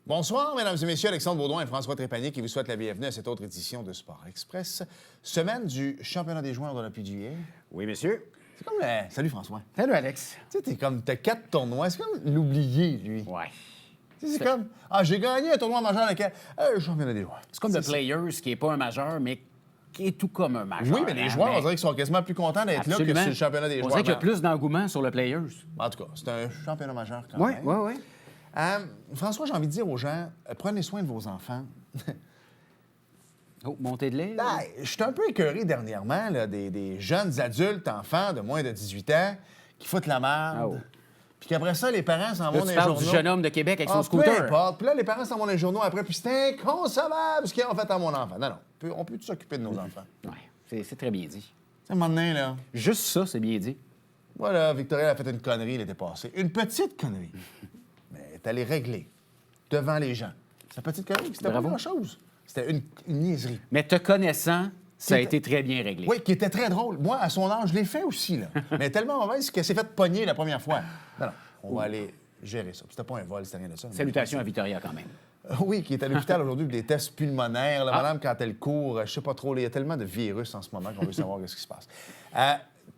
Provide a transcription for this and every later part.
Bonsoir, mesdames et messieurs. Alexandre Baudouin et François Trépanier qui vous souhaitent la bienvenue à cette autre édition de Sport Express. Semaine du championnat des joueurs de la PGA. Oui, monsieur. C'est comme le... Salut, François. Salut, Alex. Tu sais, t'as 4 tournois. C'est comme l'oublier, lui. Ouais. Tu sais, c'est comme... Ah, j'ai gagné un tournoi majeur avec le championnat des joueurs. C'est comme le Players, qui n'est pas un majeur, mais qui est tout comme un majeur. Oui, mais les joueurs, on dirait qu'ils sont quasiment plus contents d'être là que sur le championnat des joueurs. On dirait qu'il y a plus d'engouement sur le Players. En tout cas, c'est un championnat majeur quand même. Oui, oui, oui. François, j'ai envie de dire aux gens, prenez soin de vos enfants. Oh, montée de lait? Je suis un peu écœuré dernièrement là, des jeunes adultes, enfants de moins de 18 ans qui foutent la merde. Oh. Puis qu'après ça, les parents s'en vont dans les journaux. journaux. Du jeune homme de Québec avec son Peu scooter. importe. Puis là, les parents s'en vont dans les journaux après, puis c'est inconcevable ce qu'ils ont fait à mon enfant. Non, non. On peut s'occuper de nos enfants. Oui, c'est très bien dit. À un moment donné, là... Juste ça, c'est bien dit. Voilà, Victoria a fait une connerie l'été passé. Une petite connerie. Mais elle est allée régler devant les gens. Sa petite connerie, c'était pas grand-chose. C'était une niaiserie. Mais te connaissant, ça a été très bien réglé. Oui, qui était très drôle. Moi, à son âge, je l'ai fait aussi, là. Mais tellement mauvaise qu'elle s'est faite pogner la première fois. Non, non, on va aller gérer ça. C'était pas un vol, c'était rien de ça. Salutations à Victoria, quand même. Oui, qui est à l'hôpital aujourd'hui pour des tests pulmonaires. La madame, quand elle court, je sais pas trop, il y a tellement de virus en ce moment qu'on veut savoir ce qui se passe.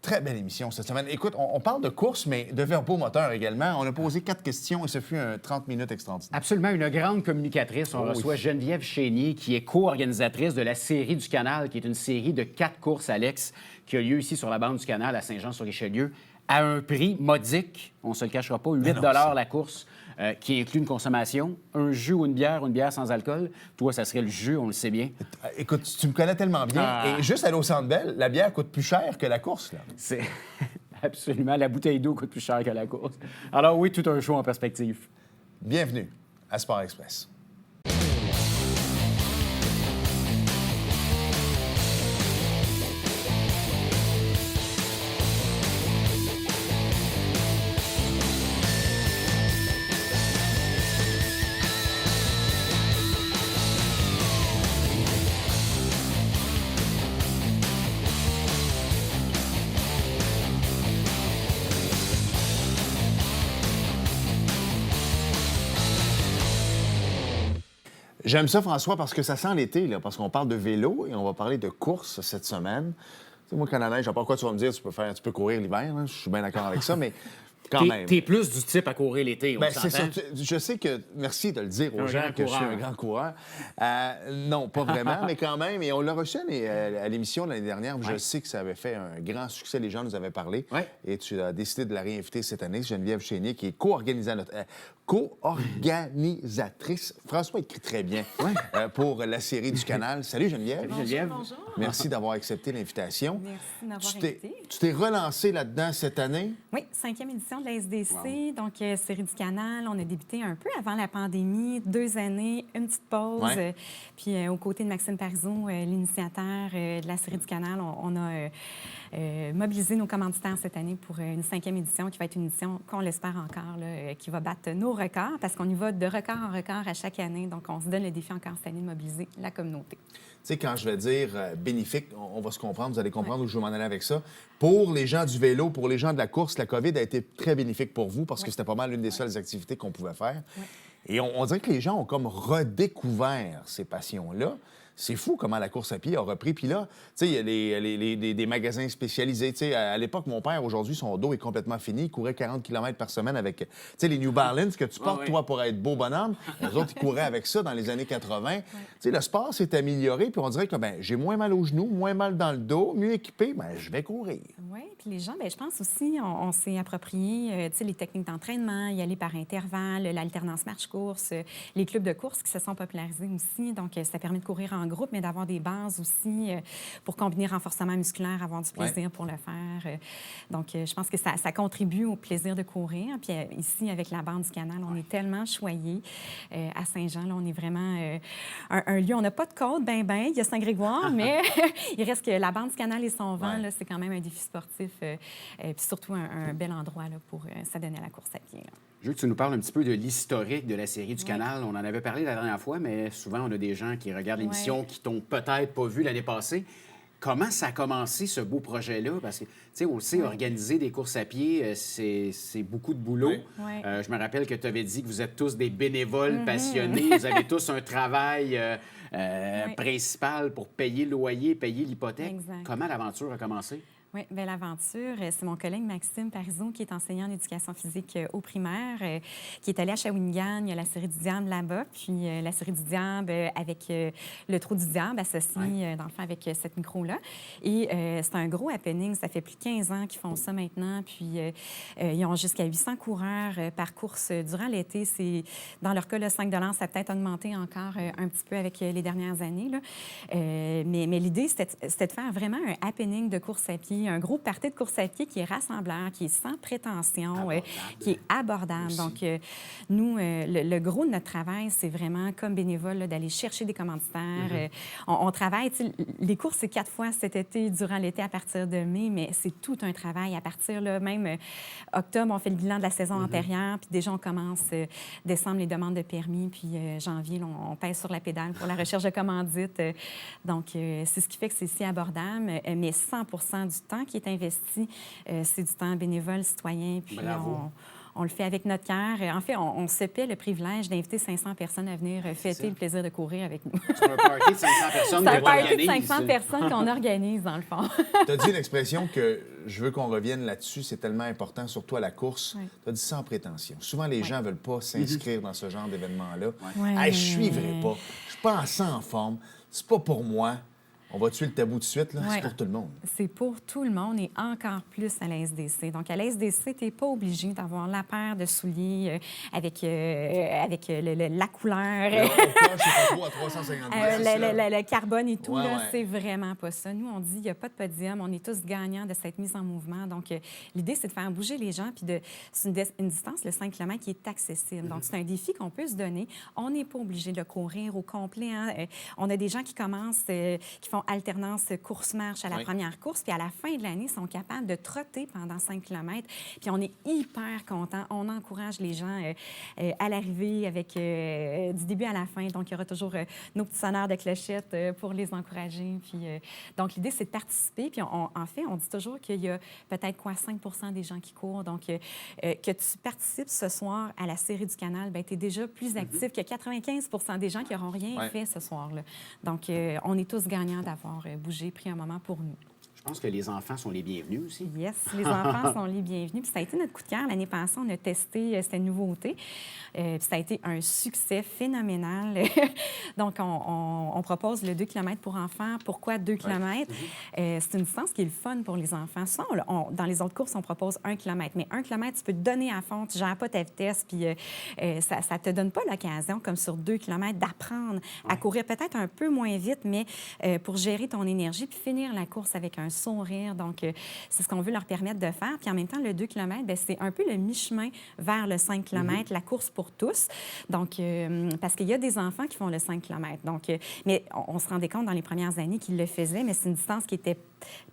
Très belle émission cette semaine. Écoute, on parle de course, mais de verbomoteur également. On a posé 4 questions et ce fut un 30 minutes extraordinaire. Absolument, une grande communicatrice. On reçoit Geneviève Chénier, qui est co-organisatrice de la série du Canal, qui est une série de 4 courses, Alex, qui a lieu ici sur la bande du Canal à Saint-Jean-sur-Richelieu, à un prix modique, on ne se le cachera pas, 8 la course, qui inclut une consommation, un jus ou une bière sans alcool. Toi, ça serait le jus, on le sait bien. Écoute, tu me connais tellement bien. Et juste aller au Centre Bell, la bière coûte plus cher que la course, là. C'est absolument. La bouteille d'eau coûte plus cher que la course. Alors oui, tout un show en perspective. Bienvenue à Sport Express. J'aime ça, François, parce que ça sent l'été, là, parce qu'on parle de vélo et on va parler de course cette semaine. Tu sais, moi, quand la neige, je sais pas quoi tu vas me dire, tu peux courir l'hiver, hein, je suis bien d'accord avec ça, mais quand même. T'es plus du type à courir l'été, on s'entend? C'est ça. Je sais que, merci de le dire aux gens que je suis un grand coureur. Non, pas vraiment, mais quand même. Et on l'a reçu à l'émission l'année dernière. Je sais que ça avait fait un grand succès. Les gens nous avaient parlé. Et tu as décidé de la réinviter cette année, Geneviève Chénier, qui est co-organisatrice. François écrit très bien pour la série du Canal. Salut, Geneviève. Salut, Geneviève. Bonjour. Merci d'avoir accepté l'invitation. Merci de m'avoir invité. Tu t'es relancé là-dedans cette année? Oui, 5e édition de la SDC, donc série du Canal. On a débuté un peu avant la pandémie, 2 années, une petite pause. Puis aux côtés de Maxime Parizeau, l'initiateur de la série du Canal, on a mobilisé nos commanditaires cette année pour une 5e édition qui va être une édition qu'on l'espère encore, là, qui va battre nos records parce qu'on y va de record en record à chaque année. Donc, on se donne le défi encore cette année de mobiliser la communauté. Tu sais, quand je vais dire bénéfique, on va se comprendre, vous allez comprendre où je veux m'en aller avec ça. Pour les gens du vélo, pour les gens de la course, la COVID a été très bénéfique pour vous parce que c'était pas mal l'une des seules activités qu'on pouvait faire. Et on dirait que les gens ont comme redécouvert ces passions-là. C'est fou comment la course à pied a repris. Puis là, tu sais, il y a des magasins spécialisés. Tu sais, à l'époque, mon père, aujourd'hui, son dos est complètement fini. Il courait 40 km par semaine avec, tu sais, les New Balance que tu portes, toi, pour être beau bonhomme. Les autres, ils couraient avec ça dans les années 80. Tu sais, le sport s'est amélioré. Puis on dirait que, j'ai moins mal aux genoux, moins mal dans le dos, mieux équipé, je vais courir. Oui, puis les gens, je pense aussi, on s'est approprié, tu sais, les techniques d'entraînement, y aller par intervalle, l'alternance marche-course, les clubs de course qui se sont popularisés aussi. Donc, ça permet de courir en groupe, mais d'avoir des bases aussi pour combiner renforcement musculaire, avoir du plaisir pour le faire. Donc, je pense que ça contribue au plaisir de courir. Puis ici, avec la bande du Canal, on est tellement choyés. À Saint-Jean, là, on est vraiment un lieu. On n'a pas de côte, il y a Saint-Grégoire, mais il reste que la bande du Canal et son vent, là, c'est quand même un défi sportif. Puis surtout un bel endroit là, pour s'adonner à la course à pied. Là. Je veux que tu nous parles un petit peu de l'historique de la série du Canal. On en avait parlé la dernière fois, mais souvent, on a des gens qui regardent l'émission qui t'ont peut-être pas vu l'année passée. Comment ça a commencé, ce beau projet-là? Parce que, tu sais, on le sait, organiser des courses à pied, c'est beaucoup de boulot. Oui. Oui. Je me rappelle que tu avais dit que vous êtes tous des bénévoles passionnés. Vous avez tous un travail principal pour payer le loyer, payer l'hypothèque. Exact. Comment l'aventure a commencé? Oui, bien, l'aventure, c'est mon collègue Maxime Parizeau, qui est enseignant en éducation physique au primaire, qui est allé à Shawinigan. Il y a la série du Diable là-bas, puis la série du Diable avec le Trou du Diable, associé, dans le fond, avec cette micro-là. Et c'est un gros happening. Ça fait plus de 15 ans qu'ils font ça maintenant. Puis ils ont jusqu'à 800 coureurs par course durant l'été. C'est, dans leur cas, le 5 $ ça a peut-être augmenté encore un petit peu avec les dernières années, là. Mais l'idée, c'était de faire vraiment un happening de course à pied, un gros party de course à pied qui est rassembleur, qui est sans prétention, qui est abordable. Aussi. Donc, nous, le gros de notre travail, c'est vraiment, comme bénévole, là, d'aller chercher des commanditaires. On travaille, les courses, c'est 4 fois cet été, durant l'été, à partir de mai, mais c'est tout un travail. À partir, là, même octobre, on fait le bilan de la saison antérieure, puis déjà, on commence décembre, les demandes de permis, puis janvier, là, on pèse sur la pédale pour la recherche de commandites. Donc, c'est ce qui fait que c'est si abordable, mais 100 du temps qui est investi, c'est du temps bénévole, citoyen, puis on le fait avec notre cœur. En fait, on se paie le privilège d'inviter 500 personnes à venir fêter le plaisir de courir avec nous. C'est un party de 500 personnes. C'est un party de 500 personnes qu'on organise, dans le fond. Tu as dit une expression que je veux qu'on revienne là-dessus, c'est tellement important, surtout à la course. Tu as dit sans prétention. Souvent, les gens ne veulent pas s'inscrire dans ce genre d'événement-là. Hey, je ne suivrai pas. Je suis pas assez en forme. C'est pas pour moi. On va tuer le tabou tout de suite, là. C'est pour tout le monde. C'est pour tout le monde et encore plus à la SDC. Donc, à la SDC, tu n'es pas obligé d'avoir la paire de souliers avec la couleur. C'est pas à 350 le carbone et tout, là, ouais. c'est vraiment pas ça. Nous, on dit, il n'y a pas de podium, on est tous gagnants de cette mise en mouvement. Donc, l'idée, c'est de faire bouger les gens, puis c'est une distance, le 5 km, qui est accessible. Donc, c'est un défi qu'on peut se donner. On n'est pas obligé de courir au complet, hein. On a des gens qui commencent, qui font alternance course-marche à la première course, puis à la fin de l'année, ils sont capables de trotter pendant 5 km. Puis on est hyper contents. On encourage les gens à l'arrivée avec du début à la fin. Donc, il y aura toujours nos petits sonneurs de clochettes pour les encourager. Puis, donc, l'idée, c'est de participer. Puis, en fait, on dit toujours qu'il y a peut-être 5 des gens qui courent. Donc, que tu participes ce soir à la série du Canal, bien, tu es déjà plus actif que 95 des gens qui n'auront rien fait ce soir-là. Donc, on est tous gagnants d'avoir bougé, pris un moment pour nous. Je pense que les enfants sont les bienvenus aussi. Yes, les enfants sont les bienvenus. Puis ça a été notre coup de cœur. L'année passée, on a testé cette nouveauté. Puis ça a été un succès phénoménal. Donc, on propose le 2 km pour enfants. Pourquoi 2 km? C'est une distance qui est le fun pour les enfants. Ça, dans les autres courses, on propose 1 km. Mais 1 km, tu peux te donner à fond. Tu ne gères pas ta vitesse. Puis ça ne te donne pas l'occasion, comme sur 2 km, d'apprendre à courir peut-être un peu moins vite, mais pour gérer ton énergie puis finir la course avec un sourire. Donc, c'est ce qu'on veut leur permettre de faire. Puis en même temps, le 2 km, bien, c'est un peu le mi-chemin vers le 5 km, la course pour tous. Donc, parce qu'il y a des enfants qui font le 5 km. Donc, mais on se rendait compte dans les premières années qu'ils le faisaient, mais c'est une distance qui était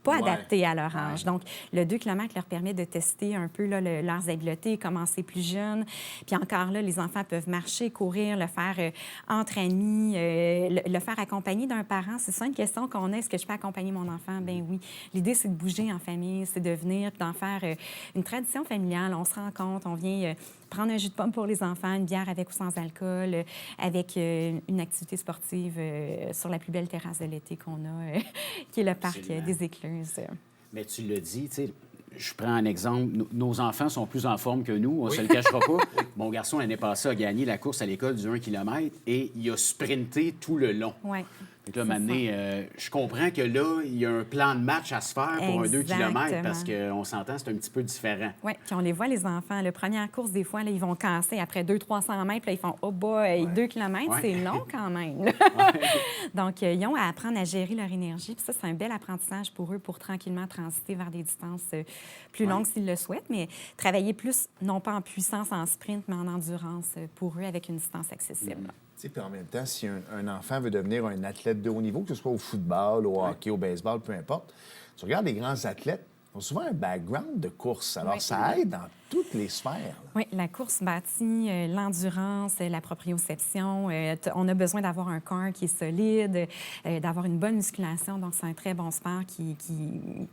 pas adaptée à leur âge. Donc, le 2 km leur permet de tester un peu là, leurs habiletés, commencer plus jeunes. Puis encore là, les enfants peuvent marcher, courir, le faire entre amis, le faire accompagner d'un parent. C'est ça une question qu'on a. Est-ce que je peux accompagner mon enfant? Bien oui. L'idée, c'est de bouger en famille, c'est de venir, d'en faire une tradition familiale. On se rencontre, on vient prendre un jus de pomme pour les enfants, une bière avec ou sans alcool, avec une activité sportive sur la plus belle terrasse de l'été qu'on a, qui est le parc des Écluses. Mais tu l'as dit, tu sais, je prends un exemple. Nos enfants sont plus en forme que nous, on ne se le cachera pas. Mon garçon, l'année passée, a gagné la course à l'école du 1 km et il a sprinté tout le long. Oui. Donc là, maintenant, je comprends que là, il y a un plan de match à se faire pour un 2 km parce qu'on s'entend, c'est un petit peu différent. Oui, puis on les voit, les enfants. La première course, des fois, là, ils vont casser après 200-300 mètres. Là, ils font « Oh boy, 2 km, c'est long quand même. » Donc, ils ont à apprendre à gérer leur énergie. Puis ça, c'est un bel apprentissage pour eux pour tranquillement transiter vers des distances plus longues s'ils le souhaitent, mais travailler plus, non pas en puissance, en sprint, mais en endurance pour eux avec une distance accessible. Puis en même temps, si un enfant veut devenir un athlète de haut niveau, que ce soit au football, au hockey, au baseball, peu importe, tu regardes les grands athlètes, ont souvent un background de course. Alors, Oui. ça aide dans toutes les sphères. Là. Oui, la course bâtit l'endurance, la proprioception. On a besoin d'avoir un corps qui est solide, d'avoir une bonne musculation. Donc, c'est un très bon sport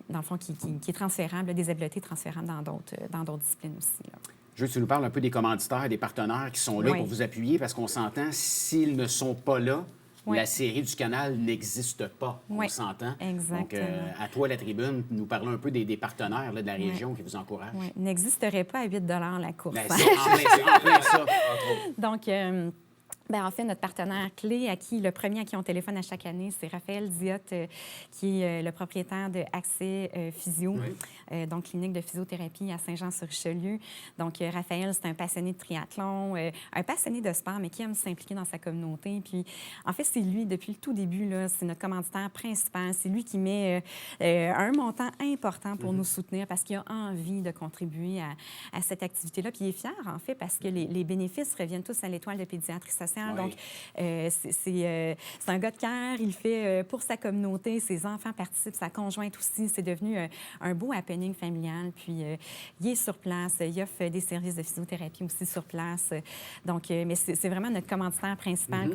dans le fond, qui est transférable, des habiletés transférables dans d'autres disciplines aussi. Là. Je veux que tu nous parles un peu des commanditaires, des partenaires qui sont là Oui. pour vous appuyer, parce qu'on s'entend, s'ils ne sont pas là, Oui. la série du canal n'existe pas. Oui, On s'entend. exactement. Donc, à toi, la tribune, nous parlons un peu des partenaires là, de la région qui vous encouragent. Oui, n'existerait pas à 8 la course. Ben, c'est en plein ça. Donc, en fait, notre partenaire clé, le premier à qui on téléphone à chaque année, c'est Raphaël Diotte, qui est le propriétaire de Accès Physio, donc clinique de physiothérapie à Saint-Jean-sur-Richelieu. Donc, Raphaël, c'est un passionné de triathlon, un passionné de sport, mais qui aime s'impliquer dans sa communauté. Puis, en fait, c'est lui, depuis le tout début, là, c'est notre commanditaire principal. C'est lui qui met un montant important pour nous soutenir parce qu'il a envie de contribuer à cette activité-là. Puis, il est fier, en fait, parce que les bénéfices reviennent tous à l'Étoile de pédiatrie sociale. Oui. Donc, c'est un gars de cœur. Il le fait pour sa communauté. Ses enfants participent, sa conjointe aussi. C'est devenu un beau happening familial. Puis, il est sur place. Il offre des services de physiothérapie aussi sur place. Donc, mais c'est vraiment notre commanditaire principal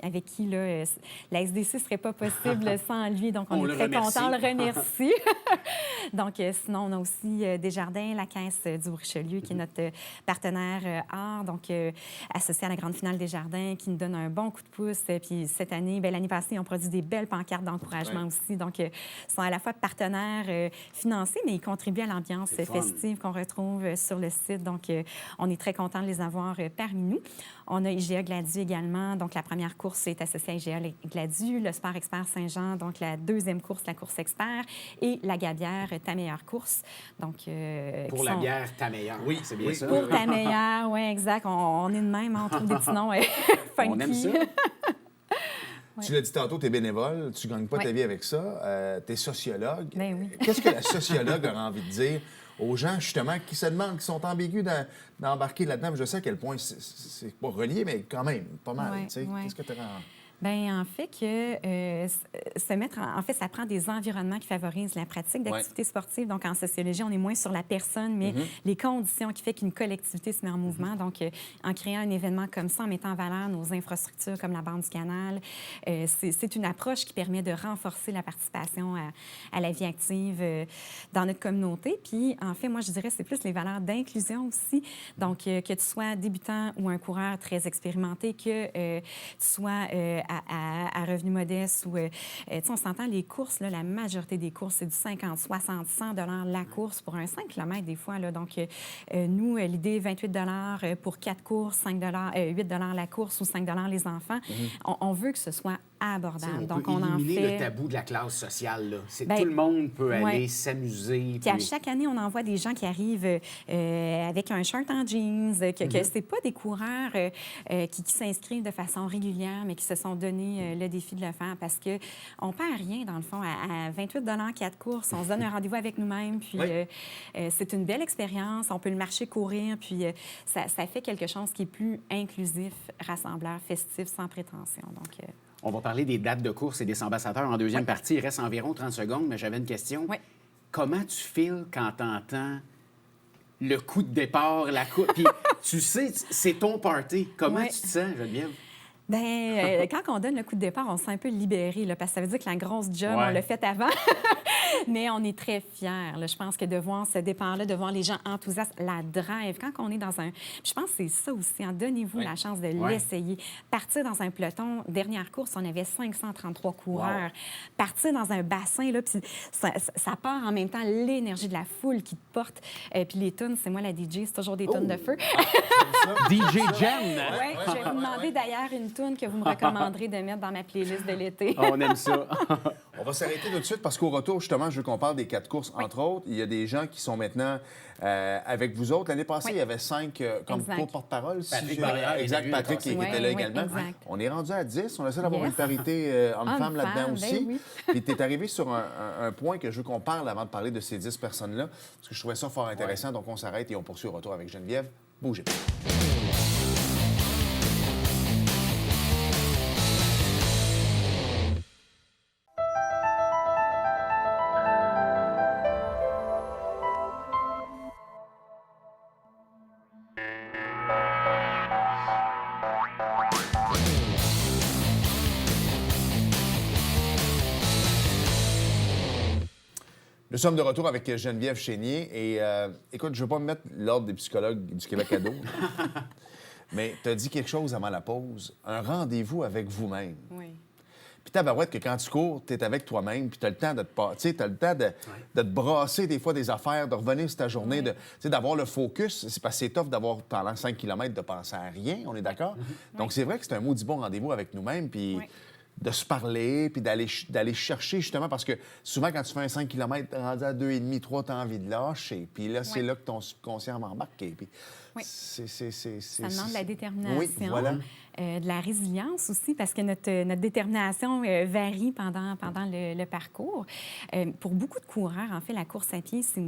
avec qui là, la SDC ne serait pas possible sans lui. Donc, on est très contents. On le remercie. Donc, sinon, on a aussi Desjardins, la Caisse du Richelieu, qui est notre partenaire art, donc associé à la grande finale Desjardins, qui nous donne un bon coup de pouce. Puis cette année, l'année passée, ils ont produit des belles pancartes d'encouragement aussi. Donc, ils sont à la fois partenaires financiers, mais ils contribuent à l'ambiance festive qu'on retrouve sur le site. Donc, on est très contents de les avoir parmi nous. On a IGA Gladu également. Donc, la première course est associée à IGA Gladu, le Sport Expert Saint-Jean, donc la deuxième course, la course expert, et la Gabière, ta meilleure course. Donc, Pour la bière, ta meilleure. Oui, c'est bien ça. Pour ta meilleure, oui, exact. On est de même, on trouve des petits noms funky. On aime ça. Tu l'as dit tantôt, tu es bénévole, tu ne gagnes pas ta Oui. vie avec ça. Tu es sociologue. Ben oui. Qu'est-ce que la sociologue aurait envie de dire aux gens, justement, qui se demandent, qui sont ambigus d'embarquer là-dedans? Je sais à quel point c'est pas relié, mais quand même, pas mal. Ouais, tu sais. ouais. Qu'est-ce que tu as... Bien, en fait, se mettre en fait, ça prend des environnements qui favorisent la pratique d'activités sportives. Donc, en sociologie, on est moins sur la personne, mais les conditions qui font qu'une collectivité se met en mouvement. Donc, en créant un événement comme ça, en mettant en valeur nos infrastructures comme la bande du canal, c'est une approche qui permet de renforcer la participation à la vie active dans notre communauté. Puis, en fait, moi, je dirais c'est plus les valeurs d'inclusion aussi. Donc, que tu sois débutant ou un coureur très expérimenté, que tu sois à revenus modestes ou, tu sais, on s'entend, les courses, là, la majorité des courses, c'est du 50, 60, 100 la course pour un 5 km des fois. Là. Donc, nous, l'idée, 28 pour 4 courses, 8 la course ou 5 les enfants. On veut que ce soit abordable. Donc, on en fait le tabou de la classe sociale. Là. Tout le monde peut aller s'amuser. Puis à chaque année, on envoie des gens qui arrivent avec un shirt en jeans, que c'est pas des coureurs qui s'inscrivent de façon régulière, mais qui se sont donné le défi de le faire parce qu'on perd rien, dans le fond. À 28 4 courses, on se donne un rendez-vous avec nous-mêmes, puis c'est une belle expérience. On peut le marcher, courir, puis ça fait quelque chose qui est plus inclusif, rassembleur, festif, sans prétention. Donc... On va parler des dates de course et des ambassadeurs en deuxième partie. Il reste environ 30 secondes, mais j'avais une question. Oui. Comment tu files quand tu entends le coup de départ, la coupe? Puis tu sais, c'est ton party. Comment tu te sens, Geneviève? Bien, quand on donne le coup de départ, on se sent un peu libéré, là, parce que ça veut dire que la grosse job, on l'a faite avant. Mais on est très fiers. Là. Je pense que de voir ce départ-là, de voir les gens enthousiastes, la drive, quand on est dans un... Je pense que c'est ça aussi. Hein. Donnez-vous la chance de l'essayer. Partir dans un peloton, dernière course, on avait 533 coureurs. Partir dans un bassin, là, puis ça part en même temps l'énergie de la foule qui te porte. Puis les tunes, c'est moi la DJ, c'est toujours des tunes de feu. DJ Jen! Oui, je vais vous demander d'ailleurs une tune que vous me recommanderez de mettre dans ma playlist de l'été. On aime ça. On va s'arrêter tout de suite parce qu'au retour, justement, je veux qu'on parle des 4 courses, entre autres. Il y a des gens qui sont maintenant avec vous autres. L'année passée, il y avait 5 comme porte-parole. Patrick Barrière, exact, Patrick qui était là également. Exact. On est rendu à 10. On essaie d'avoir une parité homme-femme là-dedans aussi. Puis tu es arrivé sur un point que je veux qu'on parle avant de parler de ces 10 personnes-là, parce que je trouvais ça fort intéressant. Donc on s'arrête et on poursuit au retour avec Geneviève. Bougez pas. Nous sommes de retour avec Geneviève Chénier. Et écoute, je ne veux pas me mettre l'ordre des psychologues du Québec à dos, mais tu as dit quelque chose avant la pause. Un rendez-vous avec vous-même. Oui. Puis tabarouette que quand tu cours, tu es avec toi-même, puis tu as le temps de te brasser des fois des affaires, de revenir sur ta journée, d'avoir le focus. C'est parce que c'est tough d'avoir pendant 5 km de penser à rien, on est d'accord? Donc c'est vrai que c'est un maudit bon rendez-vous avec nous-mêmes, puis de se parler, puis d'aller chercher justement, parce que souvent quand tu fais un 5 km rendu à 2,5, 3, tu as envie de lâcher. Puis là, c'est là que ton subconscient va embarquer. Puis ça demande de la détermination. Oui, voilà. De la résilience aussi, parce que notre détermination varie pendant le parcours. Pour beaucoup de coureurs, en fait, la course à pied, ça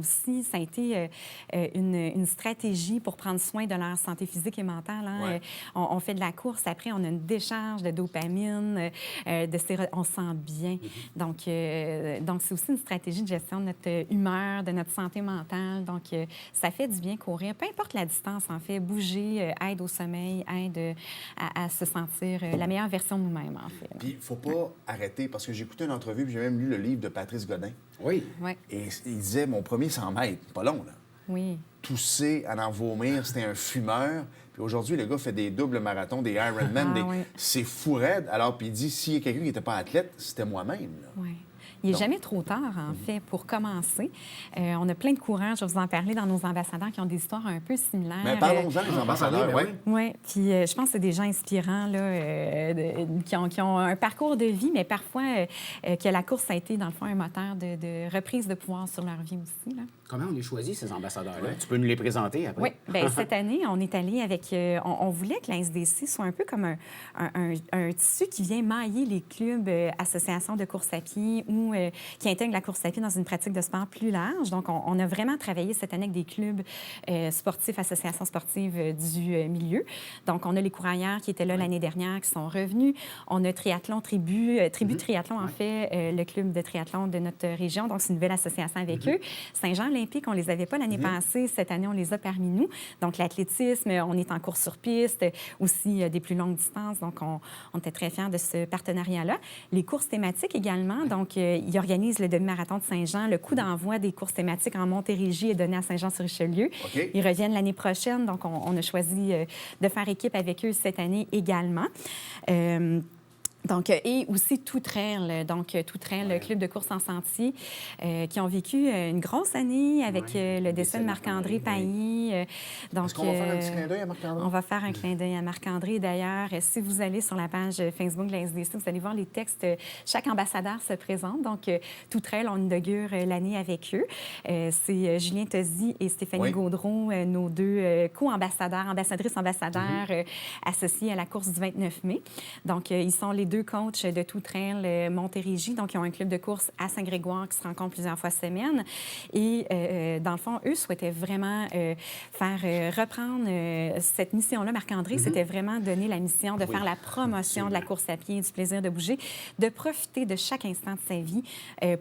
a été une stratégie pour prendre soin de leur santé physique et mentale. Hein. Ouais. On fait de la course, après, on a une décharge de dopamine, on se sent bien. Donc, c'est aussi une stratégie de gestion de notre humeur, de notre santé mentale. Donc, ça fait du bien courir. Peu importe la distance, en fait, bouger aide au sommeil, aide à se sentir la meilleure version de nous-mêmes, en fait. Puis il ne faut pas arrêter, parce que j'ai écouté une entrevue, puis j'ai même lu le livre de Patrice Godin. Oui. Et il disait, mon premier 100 mètres, pas long, là. Oui. Tousser, à en vomir, c'était un fumeur. Puis aujourd'hui, le gars fait des doubles marathons, des Ironman, c'est fou raide. Alors, puis il dit, s'il y a quelqu'un qui n'était pas athlète, c'était moi-même, là. Oui. Il n'est jamais trop tard, en fait, pour commencer. On a plein de coureurs, je vais vous en parler, dans nos ambassadeurs qui ont des histoires un peu similaires. Mais parlons-en, les ambassadeurs, oui. Oui, puis je pense que c'est des gens inspirants là, qui ont un parcours de vie, mais parfois que la course a été, dans le fond, un moteur de reprise de pouvoir sur leur vie aussi. Là. Comment on les choisit, ces ambassadeurs-là? Tu peux nous les présenter après? Oui, bien, cette année, on est allé avec... on voulait que la SDC soit un peu comme un tissu qui vient mailler les clubs, associations de course à pied ou qui intègrent la course à pied dans une pratique de sport plus large. Donc, on a vraiment travaillé cette année avec des clubs sportifs, associations sportives du milieu. Donc, on a les courrières qui étaient là l'année dernière, qui sont revenus. On a Triathlon, Tribu Triathlon, en fait, le club de triathlon de notre région. Donc, c'est une nouvelle association avec eux. Saint-Jean Olympique, on les avait pas l'année passée. Cette année, on les a parmi nous. Donc, l'athlétisme, on est en course sur piste, aussi des plus longues distances. Donc, on était très fiers de ce partenariat-là. Les courses thématiques également. Donc, ils organisent le demi-marathon de Saint-Jean. Le coup d'envoi des courses thématiques en Montérégie est donné à Saint-Jean-sur-Richelieu. Okay. Ils reviennent l'année prochaine. Donc, on a choisi de faire équipe avec eux cette année également. Donc, et aussi Tout Trail, le club de course en sentier, qui ont vécu une grosse année avec le décès de Marc-André Pailly. Donc, est-ce qu'on va faire un petit clin d'œil à Marc-André? On va faire un clin d'œil à Marc-André. D'ailleurs, si vous allez sur la page Facebook de la SDC, vous allez voir les textes. Chaque ambassadeur se présente. Donc, Tout Trail, on inaugure l'année avec eux. C'est Julien Tozzi et Stéphanie Gaudreau, nos deux co-ambassadeurs, ambassadeurs associés à la course du 29 mai. Donc, ils sont les deux coachs de Tout Trail Montérégie. Donc, ils ont un club de course à Saint-Grégoire qui se rencontre plusieurs fois semaine. Et dans le fond, eux souhaitaient vraiment faire reprendre cette mission-là. Marc-André, c'était vraiment donner la mission de faire la promotion de la course à pied, du plaisir de bouger, de profiter de chaque instant de sa vie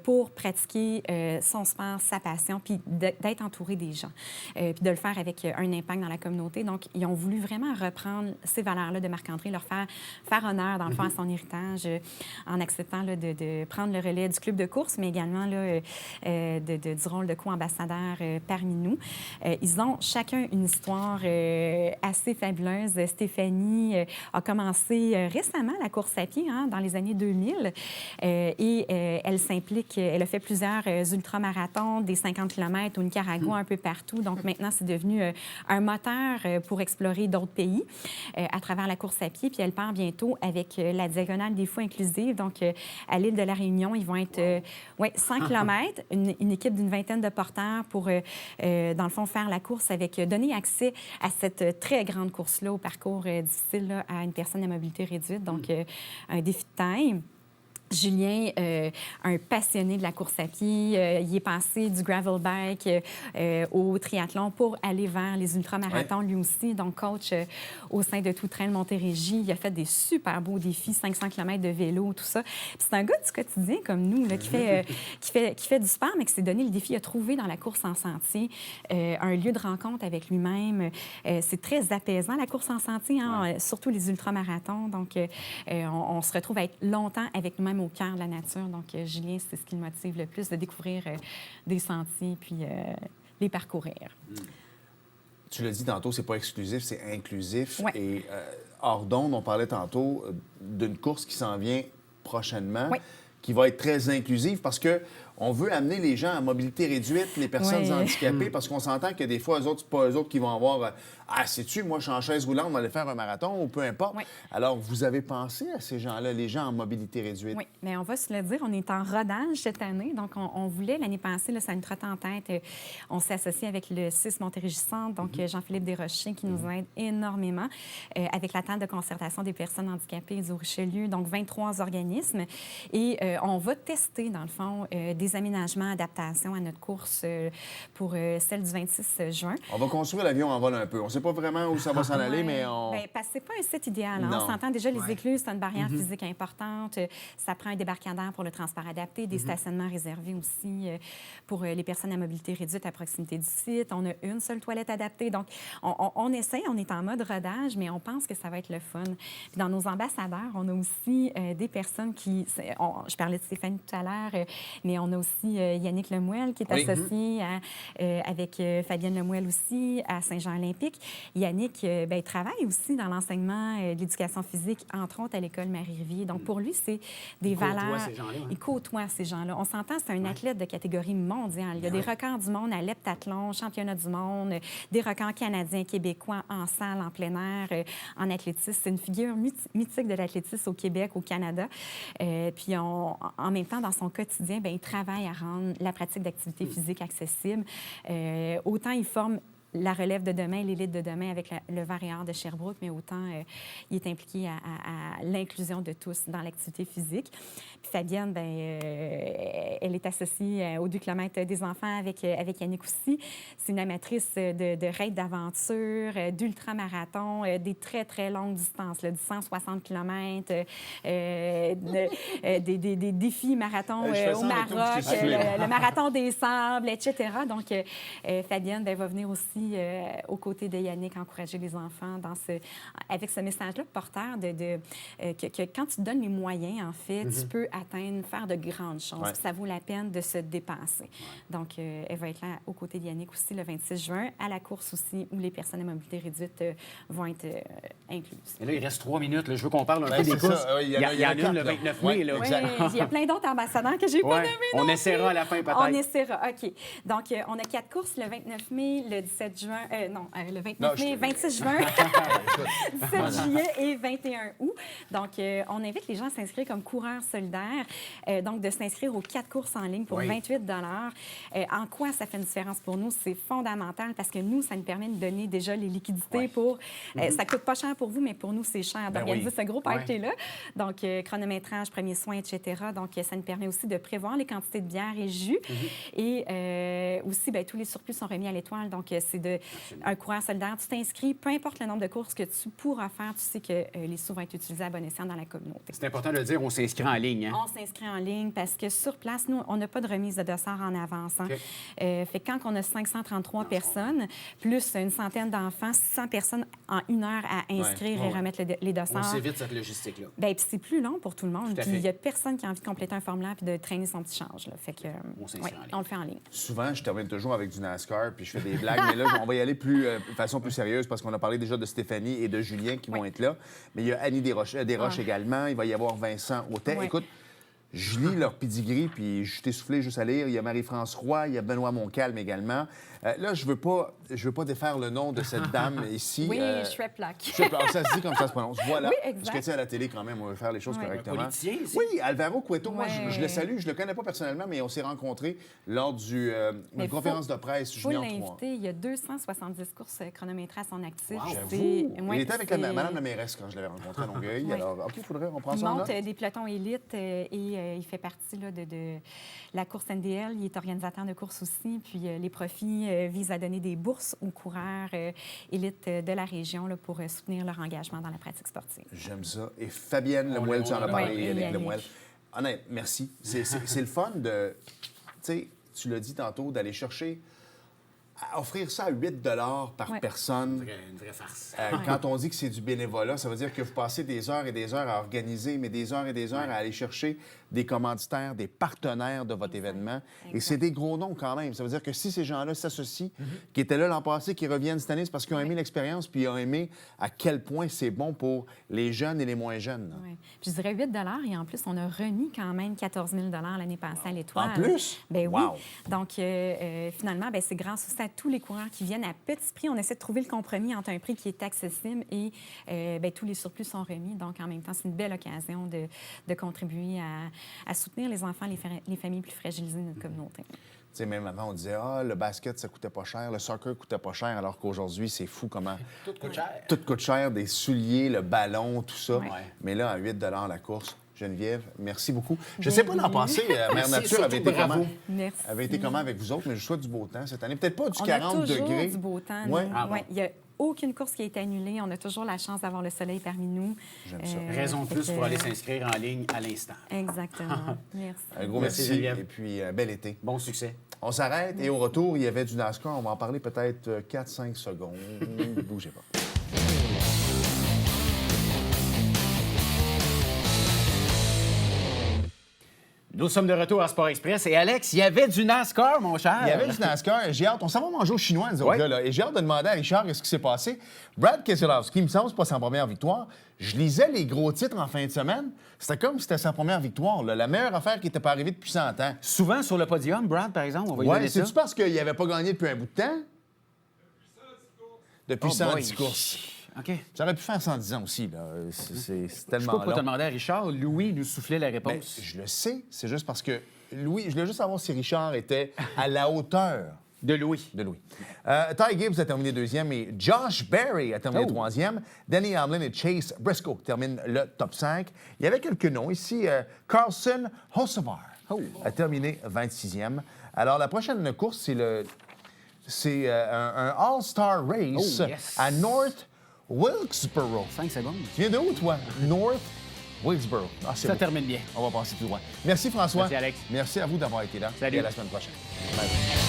pour pratiquer son sport, sa passion, puis d'être entouré des gens, puis de le faire avec un impact dans la communauté. Donc, ils ont voulu vraiment reprendre ces valeurs-là de Marc-André, leur faire honneur, dans le fond, à son héritage, en acceptant là, de prendre le relais du club de course, mais également là, du rôle de co-ambassadeur parmi nous. Ils ont chacun une histoire assez fabuleuse. Stéphanie a commencé récemment la course à pied, dans les années 2000, et elle s'implique, elle a fait plusieurs ultramarathons, des 50 km au Nicaragua, un peu partout. Donc maintenant, c'est devenu un moteur pour explorer d'autres pays à travers la course à pied. Puis elle part bientôt avec la Diagonale des Fous inclusive. Donc, à l'île de la Réunion, ils vont être 100 km, une équipe d'une vingtaine de porteurs pour, dans le fond, faire la course avec, donner accès à cette très grande course-là, au parcours difficile là, à une personne à mobilité réduite. Donc, un défi de taille. Julien, un passionné de la course à pied, il est passé du gravel bike au triathlon pour aller vers les ultramarathons lui aussi. Donc, coach au sein de Tout Trail Montérégie. Il a fait des super beaux défis, 500 km de vélo, tout ça. Puis c'est un gars du quotidien comme nous, là, qui fait du sport, mais qui s'est donné le défi. Il a trouvé dans la course en sentier un lieu de rencontre avec lui-même. C'est très apaisant, la course en sentier, surtout les ultramarathons. Donc, on se retrouve à être longtemps avec nous-mêmes vraiment au cœur de la nature. Donc, Julien, c'est ce qui le motive le plus, de découvrir des sentiers puis les parcourir. Tu l'as dit tantôt, c'est pas exclusif, c'est inclusif. Ouais. Et hors d'onde, on parlait tantôt d'une course qui s'en vient prochainement, Oui. qui va être très inclusive parce que on veut amener les gens à mobilité réduite, les personnes Oui. handicapées, parce qu'on s'entend que des fois, eux autres, c'est pas eux autres qui vont avoir ah, sais-tu, moi, je suis en chaise roulante, on va aller faire un marathon ou peu importe. Oui. Alors, vous avez pensé à ces gens-là, les gens en mobilité réduite? Oui, mais on va se le dire, on est en rodage cette année. Donc, on voulait, l'année passée, là, ça nous trottait en tête. On s'est associé avec le CIS Montérégie-Centre, donc Jean-Philippe Desrochers, qui nous aide énormément, avec la table de concertation des personnes handicapées du Richelieu, donc 23 organismes. Et on va tester, dans le fond, des aménagements, adaptations à notre course pour celle du 26 juin. On va construire l'avion en vol un peu. On ne sait pas vraiment où ça va s'en aller, mais on... Bien, parce que c'est pas un site idéal. Hein? Non. On s'entend déjà, les écluses, c'est une barrière physique importante. Ça prend un débarcadère pour le transport adapté, des stationnements réservés aussi pour les personnes à mobilité réduite à proximité du site. On a une seule toilette adaptée. Donc, on essaie, on est en mode rodage, mais on pense que ça va être le fun. Puis dans nos ambassadeurs, on a aussi des personnes qui... je parlais de Stéphanie tout à l'heure, mais on a aussi Yannick Lemouel qui est associé avec Fabienne Lemouel aussi à Saint-Jean-Olympique. Yannick il travaille aussi dans l'enseignement de l'éducation physique, entre autres à l'école Marie-Rivier. Donc, pour lui, c'est des valeurs... Ces gens-là, hein? Il côtoie ces gens-là. On s'entend, c'est un athlète de catégorie mondiale. Il y a des records du monde à l'heptathlon, championnat du monde, des records canadiens, québécois en salle, en plein air, en athlétisme. C'est une figure mythique de l'athlétisme au Québec, au Canada. Puis, en même temps, dans son quotidien, il travaille à rendre la pratique d'activité physique accessible. Autant il forme la relève de demain, l'élite de demain avec le Vert de Sherbrooke, mais autant il est impliqué à l'inclusion de tous dans l'activité physique. Puis Fabienne, elle est associée au 2 km des enfants avec Yannick aussi. C'est une amatrice de raids d'aventure, d'ultramarathon, des très, très longues distances, là, du 160 km, des défis marathons au Maroc, le marathon des sables, etc. Donc, Fabienne va venir aussi aux côtés de Yannick, encourager les enfants avec ce message-là porteur que quand tu te donnes les moyens, en fait, tu peux faire de grandes choses. Ouais. Ça vaut la peine de se dépasser. Donc, elle va être là aux côtés de Yannick aussi le 26 juin, à la course aussi, où les personnes à mobilité réduite vont être incluses. Et là, il reste 3 minutes. Là. Je veux qu'on parle un peu c'est des courses. ça. Il y en a une le 29 mai. Là. Oui, il y a plein d'autres ambassadeurs que j'ai pas nommés. On non essaiera plus. à la fin, peut-être. On essaiera, OK. Donc, on a 4 courses le 29 mai, le 17 juin... le 29 mai, 26 juin, 17 juillet et 21 août. Donc, on invite les gens à s'inscrire comme coureurs solidaires. Donc, de s'inscrire aux 4 courses en ligne pour 28 En quoi ça fait une différence pour nous? C'est fondamental parce que nous, ça nous permet de donner déjà les liquidités pour... ça coûte pas cher pour vous, mais pour nous, c'est cher d'organiser ce gros party-là. Donc, chronométrage, premiers soins, etc. Donc, ça nous permet aussi de prévoir les quantités de bière et jus. Et aussi, tous les surplus sont remis à l'étoile. Donc, c'est un coureur solidaire. Tu t'inscris, peu importe le nombre de courses que tu pourras faire, tu sais que les sous vont être utilisés à bon escient dans la communauté. C'est important de le dire, on s'inscrit en ligne. Hein? On s'inscrit en ligne parce que sur place, nous, on n'a pas de remise de dossard en avance. Hein. Fait que quand on a 533 personnes, plus une centaine d'enfants, 100 personnes en 1 heure à inscrire et remettre les dossards. On s'évite cette logistique-là. Puis c'est plus long pour tout le monde. Tout à Puis fait. il n'y a personne qui a envie de compléter un formulaire puis de traîner son petit change. Là. Fait que, On s'inscrit en ligne. on le fait en ligne. Souvent, je termine toujours avec du NASCAR, puis je fais des blagues, mais là, on va y aller de façon plus sérieuse parce qu'on a parlé déjà de Stéphanie et de Julien qui vont être là. Mais il y a Annie Desroches également, il va y avoir Vincent Autet. Ouais. Écoute, je lis leur pedigree, puis je t'ai soufflé juste à lire. Il y a Marie-France Roy, il y a Benoît Montcalm également. Là, je veux pas défaire le nom de cette dame ici. Oui, Schwepplock. Ça se dit comme ça se prononce. Voilà. Oui, exact. Parce que, tu sais, à la télé, quand même, on veut faire les choses correctement. Un politicien ici? Oui, Alvaro Cueto. Moi, Ouais. je le salue. Je le connais pas personnellement, mais on s'est rencontrés lors d'une conférence de presse Il faut Junior 3. l'inviter. Il y a 270 courses chronométrées à son actif. Wow. J'avoue. Il était avec Madame la mairesse quand je l'avais rencontré à Longueuil. Oui. Alors, OK, on prend Il ça en monte note. des pelotons élites et il fait partie là, de la course NDL. Il est organisateur de courses aussi. Puis les profits visent à donner des bourses aux coureurs élites de la région là, pour soutenir leur engagement dans la pratique sportive. J'aime ça. Et Fabienne Lemuel, tu en as Ouais, parlé, et Yannick Yannick. Lemuel. Honnête, merci. C'est le fun de, tu sais, tu l'as dit tantôt, d'aller chercher Offrir ça à 8 par Ouais. personne, Une vraie farce. quand on dit que c'est du bénévolat, ça veut dire que vous passez des heures et des heures à organiser, mais des heures et des heures à aller chercher des commanditaires, des partenaires de votre événement. Et c'est des gros noms quand même. Ça veut dire que si ces gens-là s'associent, qui étaient là l'an passé, qui reviennent cette année, c'est parce qu'ils ont aimé l'expérience puis ils ont aimé à quel point c'est bon pour les jeunes et les moins jeunes. Oui. Puis je dirais 8 et en plus, on a remis quand même 14 000 l'année passée à l'Étoile. En plus? Ben Wow. oui. Donc, finalement, ben, c'est grâce aussi à tous les coureurs qui viennent à petit prix. On essaie de trouver le compromis entre un prix qui est accessible et ben, tous les surplus sont remis. Donc, en même temps, c'est une belle occasion de contribuer à soutenir les enfants, les familles plus fragilisées de notre communauté. Tu sais, même avant, on disait, le basket, ça coûtait pas cher, le soccer coûtait pas cher, alors qu'aujourd'hui, c'est fou comment Tout coûte cher. tout coûte cher, des souliers, le ballon, tout ça. Ouais. Mais là, à 8 la course. Geneviève, merci beaucoup. Je ne sais pas l'an passé, Mère Merci, Nature avait surtout été bravo. comment? Merci. Avait été comment avec vous autres, mais je souhaite du beau temps cette année. Peut-être pas du On 40 a toujours degrés. du beau temps. Ouais. nous. Ah bon. Ouais. Il n'y a aucune course qui a été annulée. On a toujours la chance d'avoir le soleil parmi nous. J'aime ça. Raison de fait plus que- pour aller s'inscrire en ligne à l'instant. Exactement. Merci. Un gros Merci, merci, Geneviève. et puis bel été. Bon succès. On s'arrête et au retour, il y avait du NASCAR. On va en parler peut-être 4-5 secondes. Bougez pas. Nous sommes de retour à Sport Express. Et Alex, il y avait du NASCAR, mon cher. Il y avait du NASCAR. J'ai hâte. On s'en va manger au chinois, nous autres, Ouais. là. Et j'ai hâte de demander à Richard ce qui s'est passé. Brad Keselowski, il me semble que c'est pas sa première victoire. Je lisais les gros titres en fin de semaine. C'était comme si c'était sa première victoire, là. La meilleure affaire qui n'était pas arrivée depuis 100 ans. Souvent sur le podium, Brad, par exemple, on va lui Ouais, donner ça. c'est-tu parce qu'il n'avait pas gagné depuis un bout de temps? Depuis Oh 110 boy. courses. OK. J'aurais pu faire 110 ans aussi, là. C'est Je sais tellement pas pourquoi long. te demander à Richard. Louis nous soufflait la Ben, réponse. je le sais. C'est juste parce que Louis, je voulais juste savoir si Richard était à la hauteur De Louis. de Louis. Ty Gibbs a terminé deuxième et Josh Berry a terminé Oh. troisième. Danny Hamlin et Chase Briscoe terminent le top 5. Il y avait quelques noms ici. Carlson Hocevar Oh. a terminé 26e. Alors, la prochaine course, c'est un All-Star Race Oh, yes. à North Wilkesboro. 5 secondes. Tu viens de où, toi? North Wilkesboro. Ah, c'est Ça beau. termine bien. On va passer tout droit. Merci, François. Merci, Alex. Merci à vous d'avoir été là. Salut. Et à la semaine prochaine. Bye.